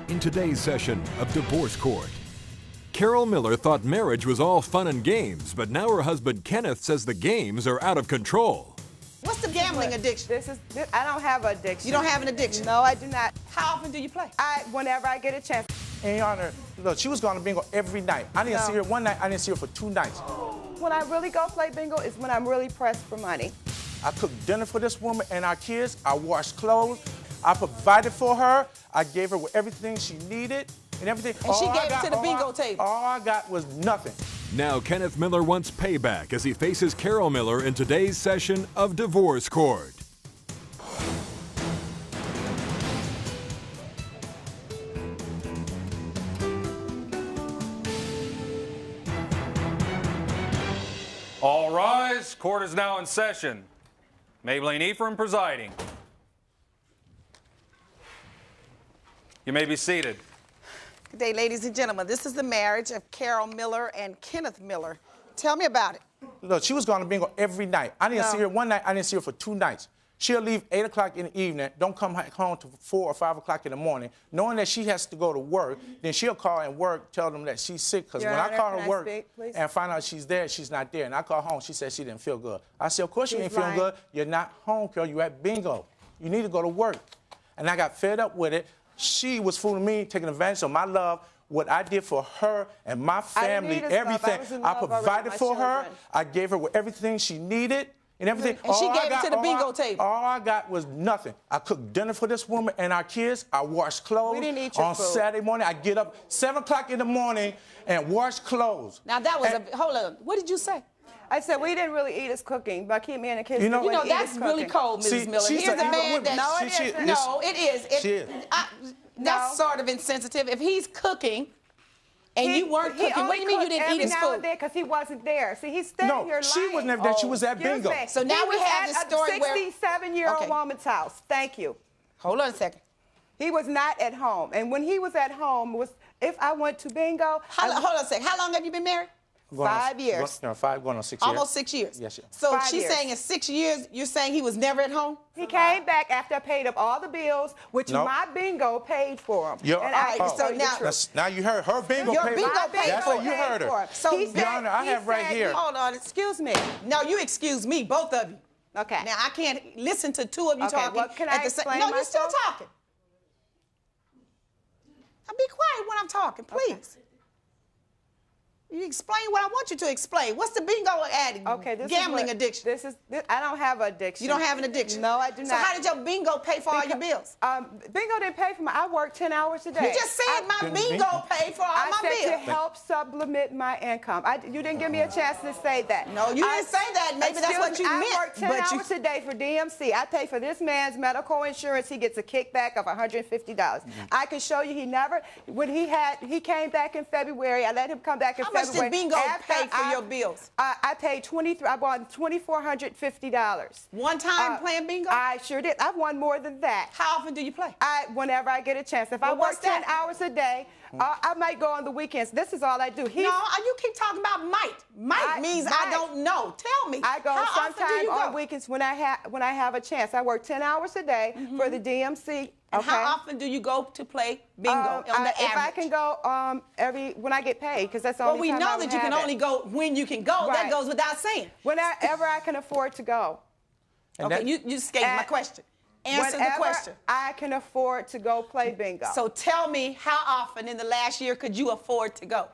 In today's session of Divorce Court, Carol Miller thought marriage was all fun and games, but now her husband Kenneth says the games are out of control. What's the gambling addiction? I don't have an addiction. You don't have an addiction? No, I do not. How often do you play? Whenever I get a chance. And Your Honor, look, she was going to bingo every night. I didn't see her one night, I didn't see her for 2 nights. When I really go play bingo is when I'm really pressed for money. I cooked dinner for this woman and our kids. I washed clothes. I provided for her. I gave her everything she needed and everything. And she gave it to the bingo table. All I got was nothing. Now Kenneth Miller wants payback as he faces Carol Miller in today's session of Divorce Court. All rise. Court is now in session. Maybelline Ephraim presiding. You may be seated. Good day, ladies and gentlemen. This is the marriage of Carol Miller and Kenneth Miller. Tell me about it. Look, she was going to bingo every night. I didn't see her one night, I didn't see her for 2 nights. She'll leave 8 o'clock in the evening, don't come home till 4 or 5 o'clock in the morning, knowing that she has to go to work. Then she'll call and work, tell them that she's sick. Because when I call her work and find out she's there, she's not there. And I call home, she said she didn't feel good. I said, of course you ain't feeling good. You're not home, girl. You're at bingo. You need to go to work. And I got fed up with it. She was fooling me, taking advantage of my love, what I did for her and my family, everything. I provided for her. I gave her everything she needed. And everything. And she gave it to the bingo table. All I got was nothing. I cooked dinner for this woman and our kids. I washed clothes. We didn't eat your on food. Saturday morning. I get up 7 o'clock in the morning and wash clothes. Now that was hold on. What did you say? I said we didn't really eat his cooking, but keep me in the kitchen. You know that's really cold, Mrs. Miller. Here's a man that no, it is. That's sort of insensitive. If he's cooking. And you weren't cooking. What do you mean you didn't eat his food? Because he wasn't there. See, he's standing here lying. No, she was never there. She was at bingo. So now we have this story where 67-year-old woman's house. Thank you. Hold on a second. He was not at home. And when he was at home, if I went to bingo. Hold on a second. How long have you been married? 5 years. Going on 6 years. Almost 6 years. Yes, yes. So she's saying in 6 years, you're saying he was never at home? He came back after I paid up all the bills, which my bingo paid for him. All right, so now you heard her bingo paid for him. That's what you heard her. So, Your Honor, I have right here. Hold on, excuse me. No, you excuse me, both of you. Okay. Now, I can't listen to 2 of you talking well, can I explain No, you're myself? still talking. Now, be quiet when I'm talking, please. Okay. You explain what I want you to explain. What's the bingo addict? Okay, gambling addiction. I don't have an addiction. You don't have an addiction? No, I do not. So how did your bingo pay for all your bills? Bingo didn't pay for my. I work 10 hours a day. You just said my bingo paid for all my bills. I said to help supplement my income. You didn't give me a chance to say that. No, you didn't say that. Maybe that's what you meant. I work 10 hours a day for DMC. I pay for this man's medical insurance. He gets a kickback of $150. I can show you when he came back in February, I let him come back in February. How much did bingo pay for your bills? I paid I bought $2,450. One time playing bingo? I sure did. I've won more than that. How often do you play? Whenever I get a chance. If I work 10 hours a day, I might go on the weekends. This is all I do. No, you keep talking about might. Might means I don't know. Tell me. I go sometime on weekends when I have a chance. I work 10 hours a day for the DMC. And how often do you go to play bingo on the average? If I can go when I get paid, because that's the only time I know that you can only go when you can go. That goes without saying. Whenever I can afford to go. Okay, you escaped my question. Answer the question. I can afford to go play bingo. So tell me, how often in the last year could you afford to go?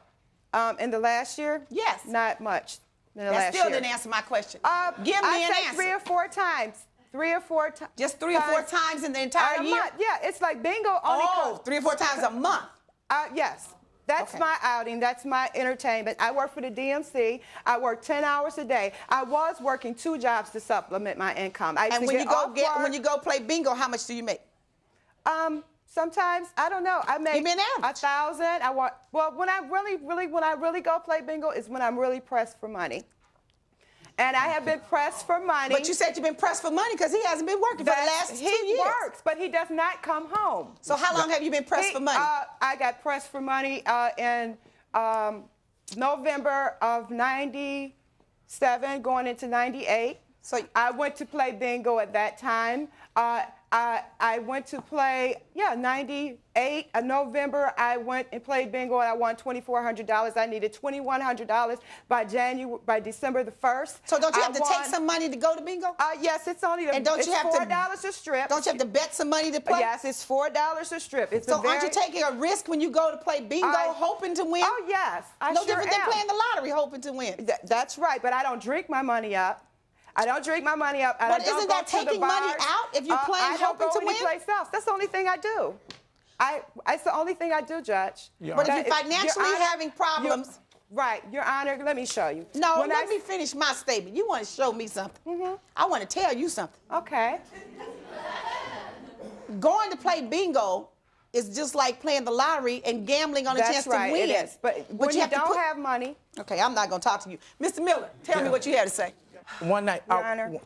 In the last year? Yes. Not much. That still didn't answer my question. Give me an answer. 3 or 4 times. 3 or 4 times. Just 3 or 4 times in the entire year? Month. Yeah, it's like bingo only. 3 or 4 times a month? Yes. That's my outing. That's my entertainment. I work for the DMC. I work 10 hours a day. I was working 2 jobs to supplement my income. And when you go play bingo, how much do you make? Sometimes I don't know. I make $1,000. When I really go play bingo is when I'm really pressed for money. And I have been pressed for money. But you said you've been pressed for money because he hasn't been working for the last 2 years. He works, but he does not come home. So how long have you been pressed for money? I got pressed for money in November of '97, going into '98. So I went to play bingo at that time. I went to play, 98. In November, I went and played bingo, and I won $2,400. I needed $2,100 by December the 1st. So don't you have to take some money to go to bingo? Yes, it's only and don't you have $4 a strip. Don't you have to bet some money to play? Yes, it's $4 a strip. It's so aren't you taking a risk when you go to play bingo, hoping to win? Oh, yes. No different than playing the lottery, hoping to win. That's right, but I don't drink my money up. I don't drink my money up. But isn't that taking money out if you're playing hoping to win? I don't go anyplace else. That's the only thing I do. It's the only thing I do, Judge. But if you're financially having problems... Right, Your Honor, let me show you. No, let me finish my statement. You want to show me something. I want to tell you something. Okay. Going to play bingo is just like playing the lottery and gambling on a chance to win. It is. But when you don't have money... Okay, I'm not going to talk to you. Mr. Miller, tell me what you had to say. One night,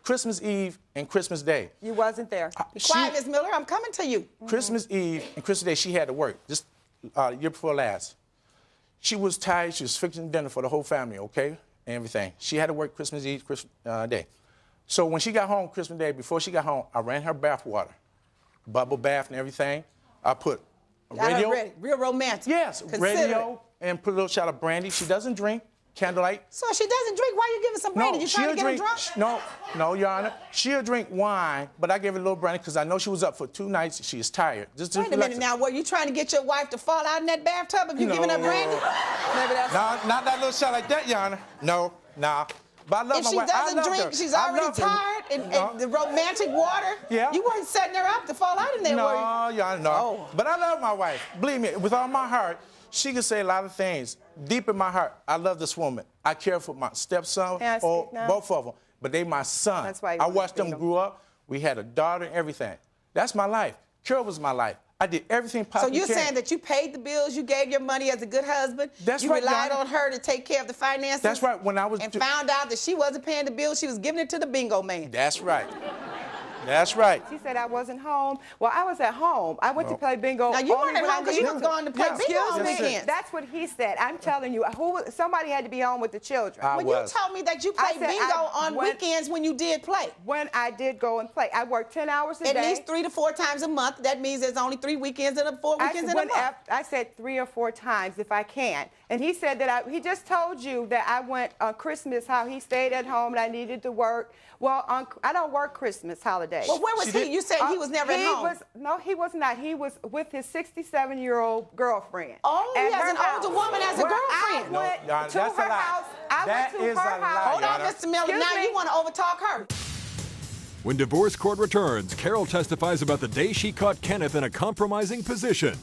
Christmas Eve and Christmas Day. You wasn't there. Quiet, Ms. Miller, I'm coming to you. Christmas Eve and Christmas Day, she had to work, just year before last. She was tired, she was fixing dinner for the whole family, okay, and everything. She had to work Christmas Eve, Christmas Day. So when she got home Christmas Day, before she got home, I ran her bath water, bubble bath and everything. I put a radio. Real romantic. Yes, radio, and put a little shot of brandy. She doesn't drink. Candlelight. So she doesn't drink. Why are you giving some brandy? You trying to get her drunk? No, Your Honor. She'll drink wine, but I gave her a little brandy because I know she was up for 2 nights. She is tired. Wait a minute now. Were you trying to get your wife to fall out in that bathtub if you giving her brandy? No, not that little shot like that, Your Honor. No, nah. But I love my wife. If she doesn't drink, she's already tired, and the romantic water, you weren't setting her up to fall out in there, were you? No, Your Honor, no. Oh. But I love my wife. Believe me, with all my heart, she can say a lot of things. Deep in my heart, I love this woman. I care for my stepson, or both of them, but they my son. That's why I watched them grow up. We had a daughter and everything. That's my life. Carol was my life. I did everything possible. So you're saying that you paid the bills, you gave your money as a good husband, you relied on her to take care of the finances. That's right. When I was and found out that she wasn't paying the bills, she was giving it to the bingo man. That's right. That's right. She said I wasn't home. Well, I was at home. I went to play bingo. Now, you weren't at home because you was going to play bingo on weekends. That's what he said. I'm telling you, somebody had to be home with the children. Well, you told me that you played bingo on weekends when you did play. When I did go and play. I worked 10 hours a day. At least 3 to 4 times a month. That means there's only 3 weekends and 4 weekends in a month. I said 3 or 4 times if I can. And he said that he just told you that I went on Christmas, how he stayed at home and I needed to work. Well, I don't work Christmas holidays. Well, where was he? You said he was never at home. No, he was not. He was with his 67-year-old girlfriend. Oh, he has an older woman as a girlfriend. I went to her house. I went to her house. Hold on, Mr. Miller. Now you want to overtalk her. When divorce court returns, Carol testifies about the day she caught Kenneth in a compromising position.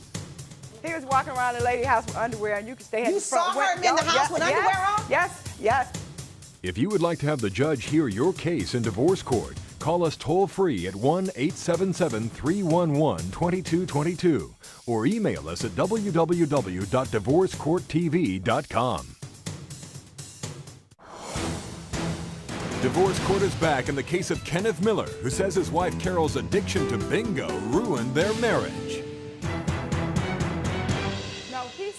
He was walking around the lady house with underwear, and you could stay at the front. You saw her in the house with underwear on? Yes, yes. If you would like to have the judge hear your case in divorce court, call us toll-free at 1-877-311-2222 or email us at www.divorcecourttv.com. Divorce Court is back in the case of Kenneth Miller, who says his wife Carol's addiction to bingo ruined their marriage.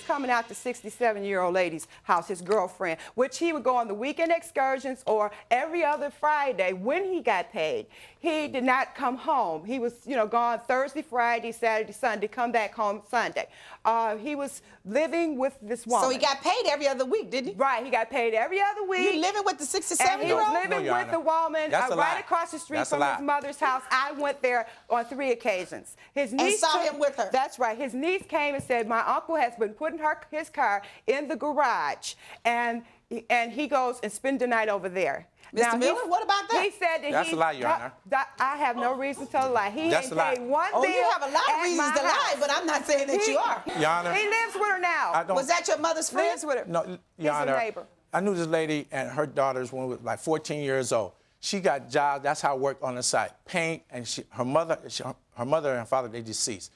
Coming out to 67-year-old lady's house, his girlfriend, which he would go on the weekend excursions or every other Friday when he got paid. He did not come home. He was, gone Thursday, Friday, Saturday, Sunday, come back home Sunday. He was living with this woman. So he got paid every other week, didn't he? Right, he got paid every other week. You living with the 67-year-old? He was living with the woman right across the street from his mother's house. I went there on 3 occasions. His niece saw him with her? That's right. His niece came and said, my uncle has been putting his car in the garage, and he goes and spend the night over there. Mr. Miller, what about that? He said that That's a lie, Your Honor. I have no reason to tell a lie. He That's ain't paid one bill. Oh, you have a lot of reasons to lie, but I'm not saying that you are. Your Honor. He lives with her now. Was that your mother's friend? Lives with her. No, Your Honor. He's a neighbor. I knew this lady and her daughters when we were like 14 years old. She got jobs. That's how I worked on the site. Paint, and her mother and father, they deceased.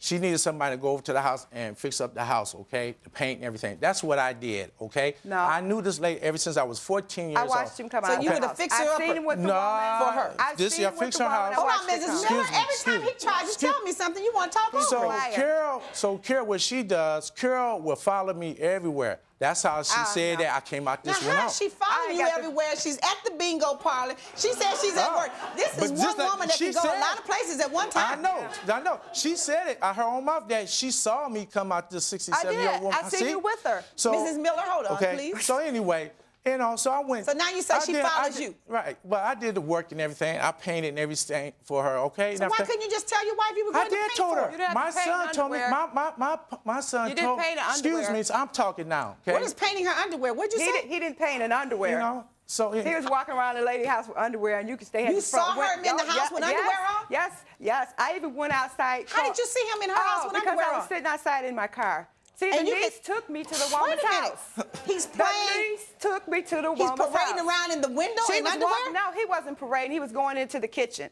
She needed somebody to go over to the house and fix up the house, okay? The paint and everything. That's what I did, okay? No. I knew this lady ever since I was 14 years old. I watched him come out. So you were the fixer-upper? I've seen him with the woman. For her. I've seen him with the woman. Hold on, Mrs. Miller. Every time he tries to tell me something, you want to talk over So Carol, what she does, Carol will follow me everywhere. That's how she said that. I came out this one out. Now, how is she following you everywhere? She's at the bingo parlor. She said she's at work. This is one woman that can go a lot of places at one time. I know. She said it out her own mouth that she saw me come out this 67-year-old woman. I seen you with her. So, Mrs. Miller, hold on, please. So anyway, you know, so I went. So now you say she follows you. Right. Well, I did the work and everything. I painted and everything for her, okay? So why couldn't you just tell your wife you were going to paint for her? My son told me, my son told me. Excuse me, so I'm talking now, okay? What is painting her underwear? What'd you say? He didn't paint an underwear. You know? So he was walking around the lady house with underwear, and you could stay at the front. You saw her in the house with underwear on? Yes. I even went outside. How did you see him in her house with underwear on? Because I was sitting outside in my car. See, the niece took me to the woman's house. He's playing. The niece took me to the woman's house. He's parading around in the window in underwear? No, he wasn't parading. He was going into the kitchen.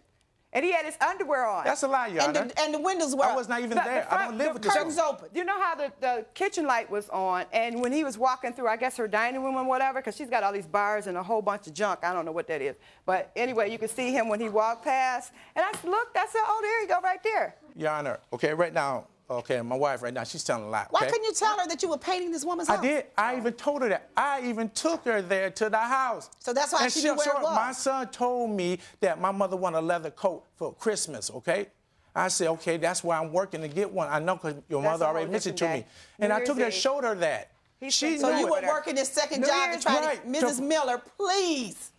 And he had his underwear on. That's a lie, Your Honor. And the windows were up. I was not even there. I don't live with this woman. The curtains open. You know how the kitchen light was on, and when he was walking through, I guess, her dining room or whatever, because she's got all these bars and a whole bunch of junk. I don't know what that is. But anyway, you could see him when he walked past. And I looked, I said, oh, there you go, right there. Your Honor, okay, right now, okay, my wife right now, she's telling a lie. Okay? Why couldn't you tell her that you were painting this woman's house? I did. I even told her that. I even took her there to the house. So that's why she knew where it was. My son told me that my mother wanted a leather coat for Christmas, okay? I said, okay, that's why I'm working to get one. I know because your mother already mentioned to me. And I took her and showed her that. So you were working this second job to try to... Mrs. Miller, please.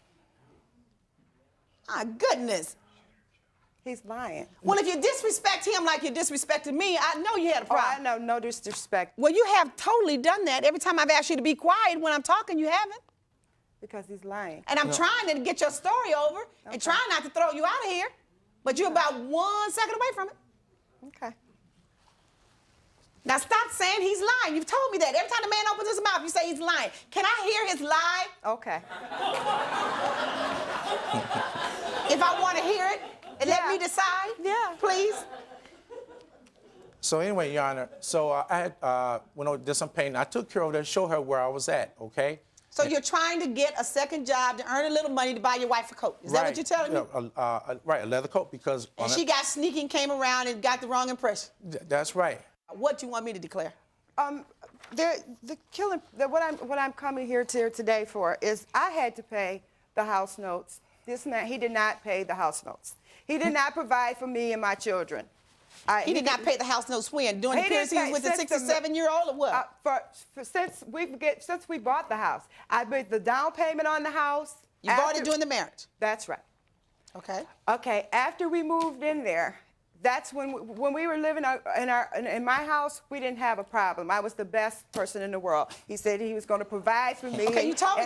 My goodness. He's lying. Well, if you disrespect him like you disrespected me, I know you had a problem. Oh, I know, no disrespect. Well, you have totally done that. Every time I've asked you to be quiet when I'm talking, you haven't. Because he's lying. And I'm trying to get your story over and trying not to throw you out of here, but you're about 1 second away from it. Okay. Now stop saying he's lying. You've told me that. Every time the man opens his mouth, you say he's lying. Can I hear his lie? Okay. If I want to hear it, and let me decide, please. So anyway, Your Honor, so I had, when I did some painting, I took care of her, show her where I was at, okay? So you're trying to get a second job to earn a little money to buy your wife a coat. Is that what you're telling me? Right, a leather coat because... And she got sneaky and came around and got the wrong impression. That's right. What do you want me to declare? What I'm coming here today for is I had to pay the house notes. This man, he did not pay the house notes. He did not provide for me and my children. He did not pay the house notes when? During the period he was with the 67-year-old or what? Since we bought the house. I made the down payment on the house. You bought it during the marriage? That's right. Okay. Okay, after we moved in there, that's when we were living in my house, we didn't have a problem. I was the best person in the world. He said he was going to provide for me. Okay, you tell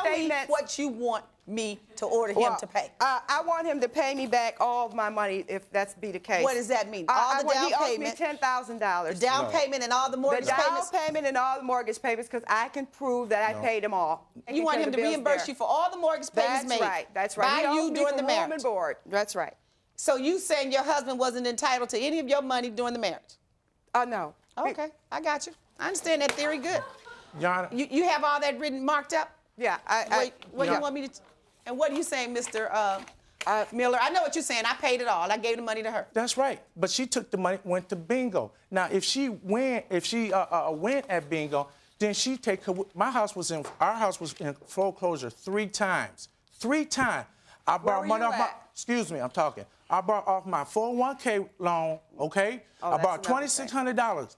me what you want me to order him to pay. I want him to pay me back all of my money if that's be the case. What does that mean? All the down payment? He owes me $10,000. The down payment and all the mortgage payments? The down payment and all the mortgage payments because I can prove that I paid them all. You want him to reimburse you for all the mortgage payments made? That's right. By you during the marriage? That's right. So you saying your husband wasn't entitled to any of your money during the marriage? No. Okay, I got you. I understand that theory good. Your Honor. You have all that written, marked up? Yeah. What do you want me to... And what are you saying, Mr. Miller? I know what you're saying. I paid it all. I gave the money to her. That's right. But she took the money, went to bingo. Now, if she went at bingo, then she take her... Our house was in foreclosure 3 times. 3 times. I borrowed money off my... Excuse me, I'm talking. I borrowed off my 401k loan, okay? I borrowed $2,600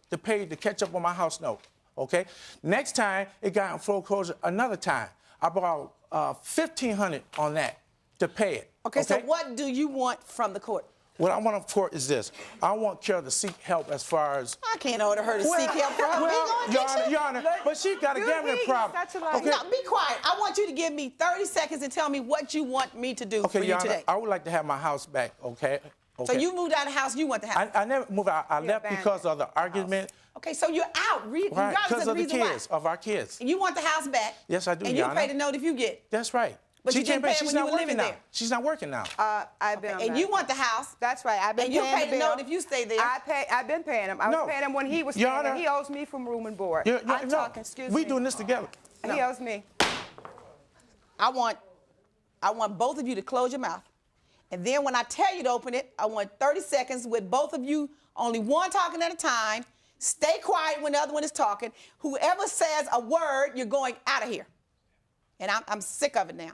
to catch up on my house note, okay? Next time, it got in foreclosure another time. I borrowed $1,500 on that to pay it. Okay, so what do you want from the court? What I want from court is this. I want Carol to seek help as far as... I can't order her to seek help for her. Your Honor, but she got a gambling problem. Okay. Now, be quiet. I want you to give me 30 seconds and tell me what you want me to do for you Your Honor, today. I would like to have my house back, okay? So you moved out of the house, you want the house? I never moved out. I left because of the argument. Okay, so you're out, regardless of the reason why. Of our kids. And you want the house back? Yes, I do, and Your you Honor. pay the note if you get it? That's right. But you didn't pay it when you were living there? She's not working now. I've been and you want the house? That's right. I've been paying the bill. And you pay the note if you stay there? I've been paying him. I was paying him when he was staying there. He owes me from room and board. I'm talking, excuse me. We doing this together. He owes me. I want both of you to close your mouth. And then when I tell you to open it, I want 30 seconds with both of you, only one talking at a time, Stay quiet when the other one is talking. Whoever says a word, you're going out of here. And I'm sick of it now.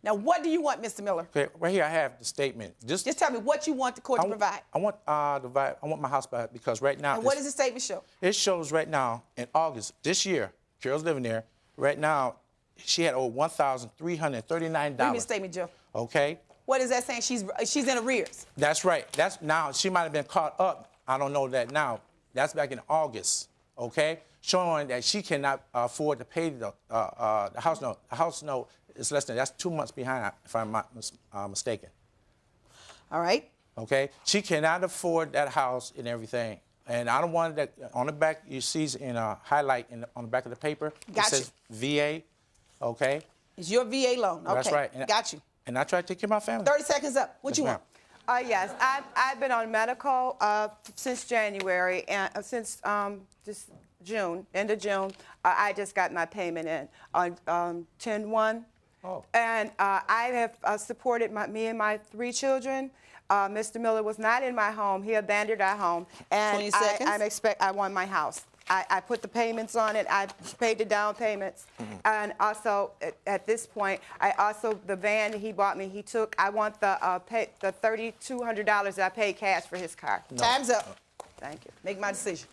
Now, what do you want, Mr. Miller? Okay, right here I have the statement. Just tell me what you want the court to provide. I want my house back because right now. And what does the statement show? It shows right now in August this year, Carol's living there. Right now, she had owed $1,339. Read me the statement, Joe. Okay. What is that saying? She's in arrears. That's right. That's now she might have been caught up. I don't know that now. That's back in August. Okay, showing that she cannot afford to pay the house note. The house note is less than, that's 2 months behind, if I'm not mistaken. All right. Okay, she cannot afford that house and everything. And I don't want that on the back. You see in a highlight on the back of the paper. Gotcha. It says VA. Okay. It's your VA loan. Okay. That's right. And got you. And I try to take care of my family. 30 seconds up. What you want? Yes, I've been on medical since January, and since this June, end of June. I just got my payment in on 10/1. Oh. And I have supported me and my 3 children. Mr. Miller was not in my home. He abandoned our home. And 20 seconds. I won my house. I put the payments on it. I paid the down payments. And also, at this point, the van that he bought me, I want the $3,200 that I paid cash for his car. No. Time's up. Thank you. Make my decision.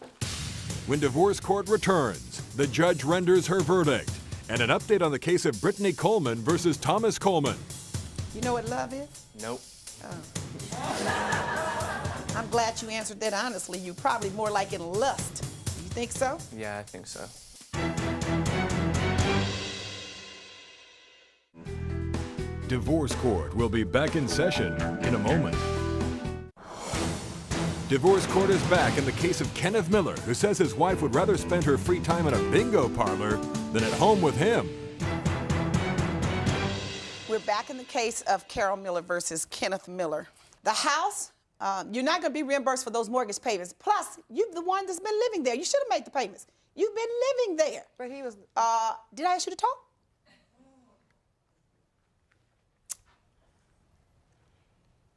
When divorce court returns, the judge renders her verdict. And an update on the case of Brittany Coleman versus Thomas Coleman. You know what love is? Nope. Oh. I'm glad you answered that honestly. You're probably more like in lust. You think so? Yeah, I think so. Divorce court will be back in session in a moment. Divorce court is back in the case of Kenneth Miller, who says his wife would rather spend her free time in a bingo parlor than at home with him. We're back in the case of Carol Miller versus Kenneth Miller. The house, you're not going to be reimbursed for those mortgage payments. Plus, you're the one that's been living there. You should have made the payments. You've been living there. But he was... Did I ask you to talk?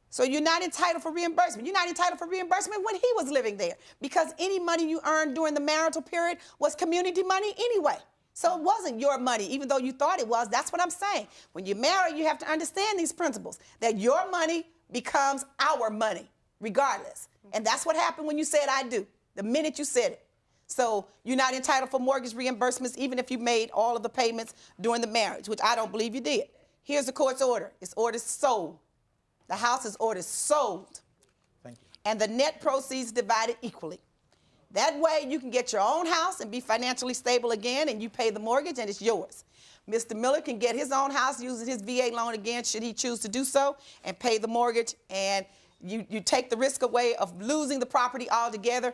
So you're not entitled for reimbursement. You're not entitled for reimbursement when he was living there, because any money you earned during the marital period was community money anyway. So it wasn't your money, even though you thought it was. That's what I'm saying. When you marry, you have to understand these principles, that your money becomes our money, regardless. And that's what happened when you said I do, the minute you said it. So you're not entitled for mortgage reimbursements, even if you made all of the payments during the marriage, which I don't believe you did. Here's the court's order. It's ordered sold. The house is ordered sold. Thank you. And the net proceeds divided equally. That way you can get your own house and be financially stable again, and you pay the mortgage and it's yours. Mr. Miller can get his own house using his VA loan again, should he choose to do so, and pay the mortgage, and you take the risk away of losing the property altogether.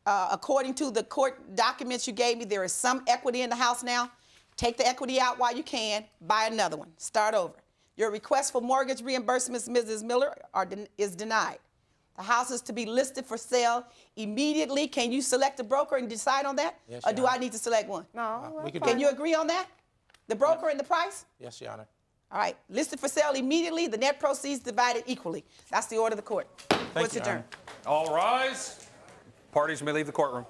According to the court documents you gave me, there is some equity in the house now. Take the equity out while you can, buy another one, start over. Your request for mortgage reimbursements, Mrs. Miller, is denied. The house is to be listed for sale immediately. Can you select a broker and decide on that? Yes, or do I need to select one? No. Can you agree on that? The broker and the price? Yes, Your Honor. All right. Listed for sale immediately. The net proceeds divided equally. That's the order of the court. Court's adjourned. All rise. Parties may leave the courtroom.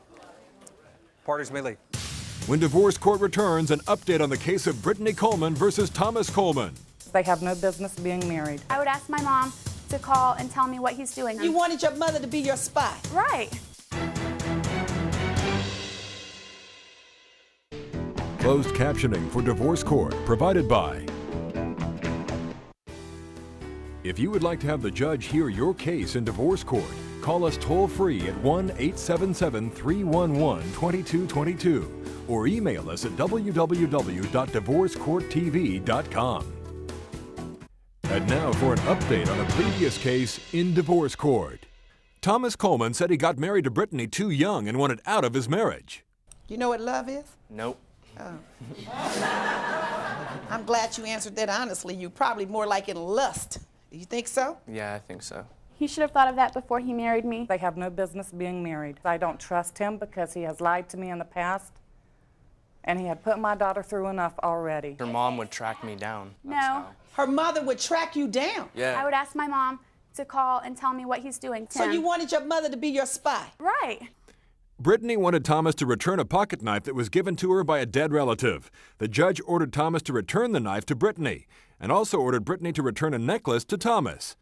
Parties may leave. When divorce court returns, an update on the case of Brittany Coleman versus Thomas Coleman. They have no business being married. I would ask my mom to call and tell me what he's doing. You wanted your mother to be your spy. Right. Closed captioning for divorce court provided by. If you would like to have the judge hear your case in divorce court, call us toll-free at 1-877-311-2222 or email us at www.divorcecourttv.com. And now for an update on a previous case in divorce court. Thomas Coleman said he got married to Brittany too young and wanted out of his marriage. You know what love is? Nope. Oh. I'm glad you answered that honestly. You're probably more like in lust. Do you think so? Yeah, I think so. He should have thought of that before he married me. They have no business being married. I don't trust him because he has lied to me in the past, and he had put my daughter through enough already. Her mom would track me down. No. Her mother would track you down. Yeah. I would ask my mom to call and tell me what he's doing to So him. you wanted your mother to be your spy? Right. Brittany wanted Thomas to return a pocket knife that was given to her by a dead relative. The judge ordered Thomas to return the knife to Brittany, and also ordered Brittany to return a necklace to Thomas.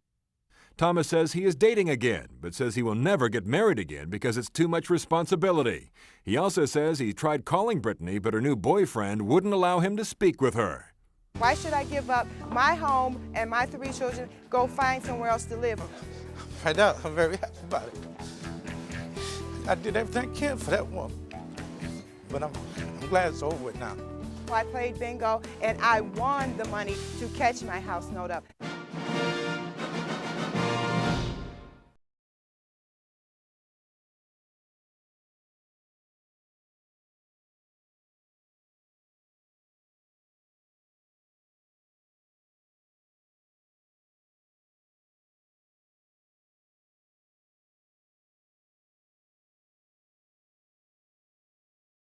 Thomas says he is dating again, but says he will never get married again because it's too much responsibility. He also says he tried calling Brittany, but her new boyfriend wouldn't allow him to speak with her. Why should I give up my home and my 3 children, go find somewhere else to live? Right now, I'm very happy about it. I did everything I can for that woman. But I'm glad it's over with now. I played bingo and I won the money to catch my house note up.